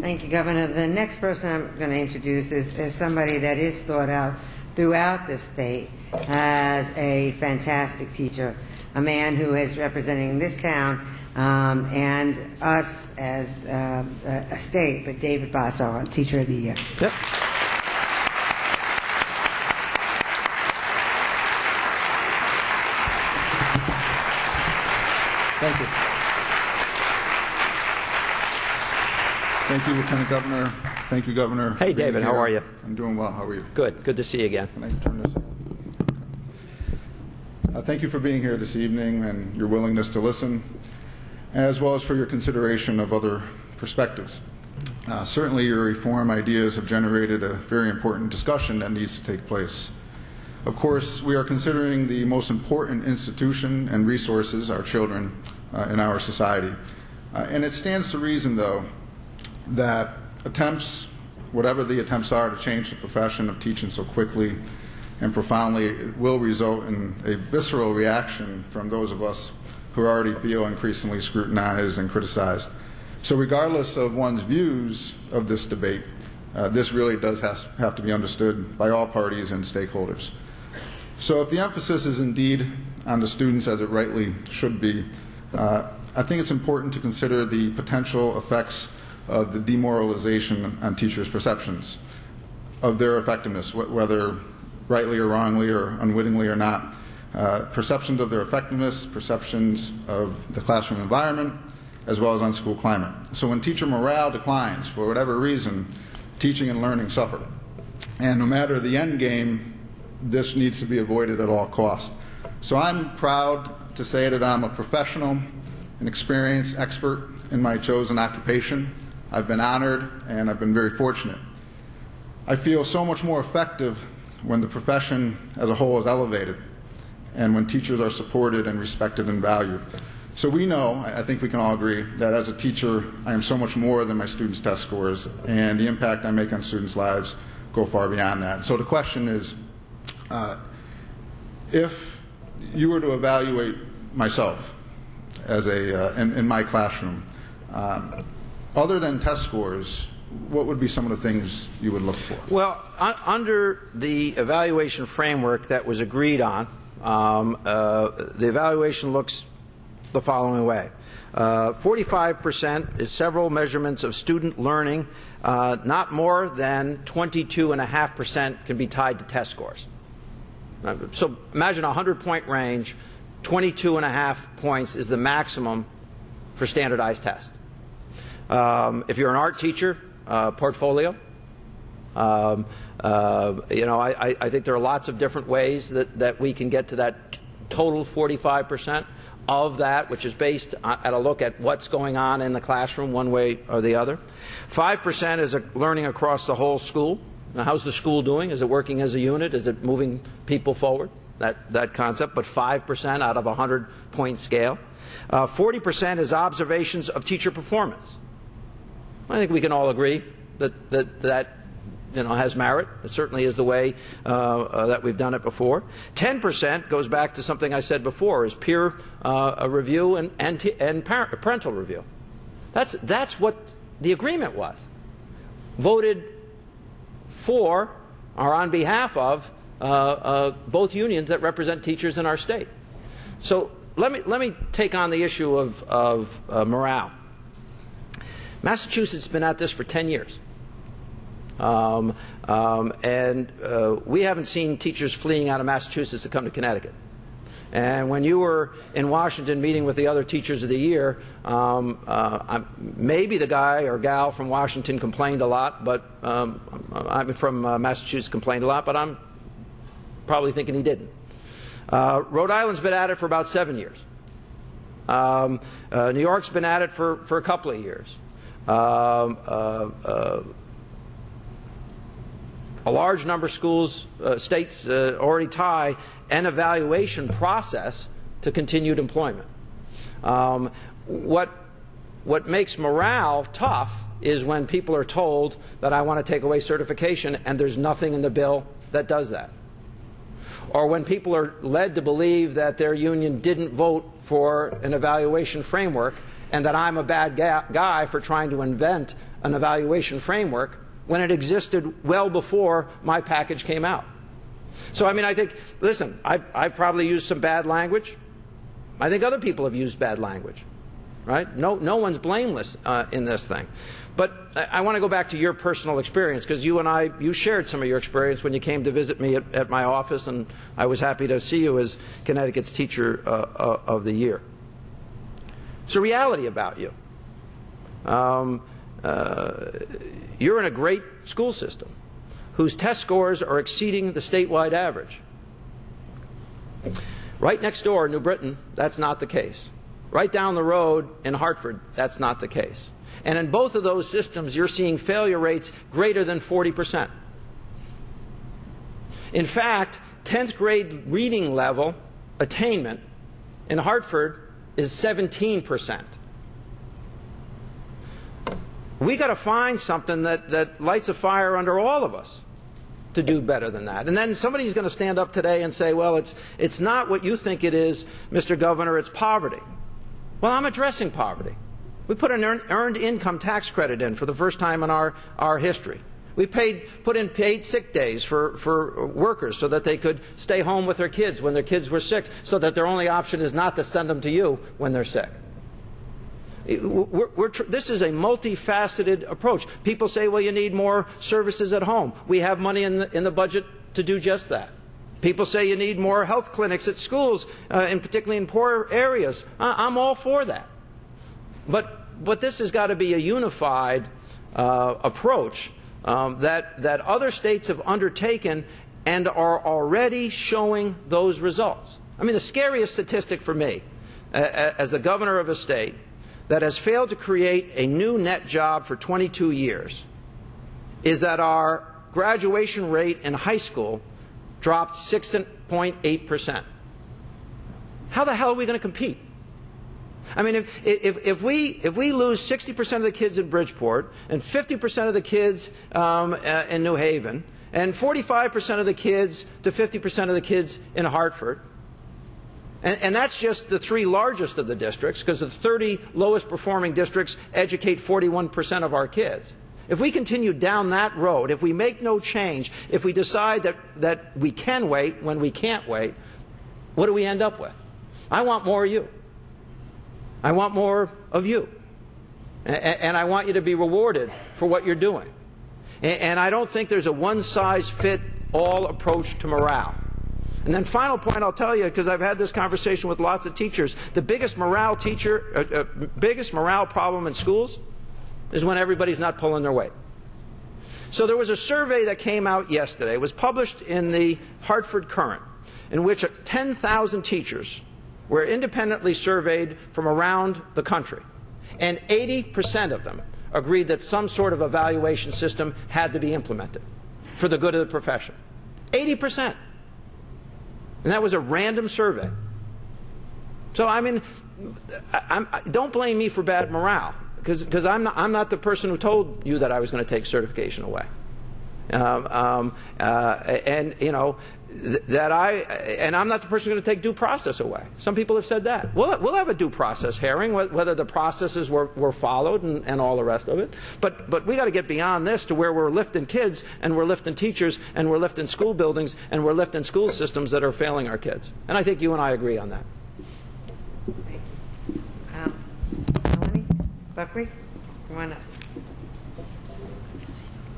Thank you, Governor. The next person I'm going to introduce is somebody that is thought of throughout the state as a fantastic teacher, a man who is representing this town and us as a state, but David Bosso, Teacher of the Year. Yep. Thank you. Thank you, Lieutenant Governor. Thank you, Governor. Hey, David, how are you? I'm doing well. How are you? Good. Good to see you again. Can I turn this on? Thank you for being here this evening and your willingness to listen, as well as for your consideration of other perspectives. Certainly, your reform ideas have generated a very important discussion that needs to take place. Of course, we are considering the most important institution and resources, our children, in our society. And it stands to reason, though, that attempts, whatever the attempts are to change the profession of teaching so quickly and profoundly, will result in a visceral reaction from those of us who already feel increasingly scrutinized and criticized. So regardless of one's views of this debate, this really does have to be understood by all parties and stakeholders. So if the emphasis is indeed on the students, as it rightly should be, I think it's important to consider the potential effects of the demoralization on teachers' perceptions of their effectiveness, whether rightly or wrongly or unwittingly or not. Perceptions of their effectiveness, perceptions of the classroom environment, as well as on school climate. So when teacher morale declines, for whatever reason, teaching and learning suffer. And no matter the end game, this needs to be avoided at all costs. So I'm proud to say that I'm a professional, an experienced expert in my chosen occupation. I've been honored and I've been very fortunate. I feel so much more effective when the profession as a whole is elevated and when teachers are supported and respected and valued. So we know, I think we can all agree, that as a teacher I am so much more than my students' test scores, and the impact I make on students' lives go far beyond that. So the question is, if you were to evaluate myself as in my classroom, other than test scores, what would be some of the things you would look for? Well, under the evaluation framework that was agreed on, the evaluation looks the following way. 45% is several measurements of student learning. Not more than 22.5% can be tied to test scores. So imagine a 100-point range, 22.5 points is the maximum for standardized tests. If you're an art teacher, portfolio. I think there are lots of different ways that we can get to that total 45% of that, which is based at a look at what's going on in the classroom one way or the other. 5% is learning across the whole school. Now, how's the school doing? Is it working as a unit? Is it moving people forward? That concept, but 5% out of a 100-point scale. 40% is observations of teacher performance. I think we can all agree that has merit. It certainly is the way that we've done it before. 10% goes back to something I said before, is peer review and parental review. That's what the agreement was. Voted for or on behalf of both unions that represent teachers in our state. So let me take on the issue of morale. Massachusetts has been at this for 10 years. We haven't seen teachers fleeing out of Massachusetts to come to Connecticut. And when you were in Washington meeting with the other teachers of the year, maybe the guy or gal from Washington complained a lot, but I'm from Massachusetts complained a lot, but I'm probably thinking he didn't. Rhode Island's been at it for about 7 years. New York's been at it for a couple of years. A large number of schools, states already tie an evaluation process to continued employment. What makes morale tough is when people are told that I want to take away certification and there's nothing in the bill that does that. Or when people are led to believe that their union didn't vote for an evaluation framework and that I'm a bad guy for trying to invent an evaluation framework when it existed well before my package came out. So, I mean, I think, listen, I've probably used some bad language. I think other people have used bad language, right? No one's blameless in this thing. But I want to go back to your personal experience, because you shared some of your experience when you came to visit me at my office, and I was happy to see you as Connecticut's Teacher of the Year. It's a reality about you. You're in a great school system whose test scores are exceeding the statewide average. Right next door in New Britain, that's not the case. Right down the road in Hartford, that's not the case. And in both of those systems, you're seeing failure rates greater than 40%. In fact, 10th grade reading level attainment in Hartford is 17%. We got to find something that lights a fire under all of us to do better than that. And then somebody's going to stand up today and say, well, it's not what you think it is, Mr. Governor, it's poverty. Well, I'm addressing poverty. We put an earned income tax credit in for the first time in our history. We put in paid sick days for workers so that they could stay home with their kids when their kids were sick, so that their only option is not to send them to you when they're sick. This is a multifaceted approach. People say, well, you need more services at home. We have money in the budget to do just that. People say you need more health clinics at schools, and particularly in poor areas. I'm all for that. But this has got to be a unified approach that other states have undertaken and are already showing those results. I mean, the scariest statistic for me, as the governor of a state that has failed to create a new net job for 22 years, is that our graduation rate in high school dropped 6.8%. How the hell are we going to compete? I mean, if we lose 60% of the kids in Bridgeport, and 50% of the kids in New Haven, and 45% of the kids to 50% of the kids in Hartford, and that's just the 3 largest of the districts, because the 30 lowest performing districts educate 41% of our kids. If we continue down that road, if we make no change, if we decide that we can wait when we can't wait, what do we end up with? I want more of you. I want more of you. And I want you to be rewarded for what you're doing. And I don't think there's a one-size-fits-all approach to morale. And then final point I'll tell you, because I've had this conversation with lots of teachers, the biggest morale problem in schools is when everybody's not pulling their weight. So there was a survey that came out yesterday. It was published in the Hartford Courant, in which 10,000 teachers were independently surveyed from around the country. And 80% of them agreed that some sort of evaluation system had to be implemented for the good of the profession. 80%. And that was a random survey. So, I mean, don't blame me for bad morale, because I'm not the person who told you that I was going to take certification away. And, you know, and I'm not the person going to take due process away. Some people have said that. We'll have a due process hearing, whether the processes were followed and all the rest of it. But we got to get beyond this to where we're lifting kids, and we're lifting teachers, and we're lifting school buildings, and we're lifting school systems that are failing our kids. And I think you and I agree on that. Melanie? Buckley? Come on up.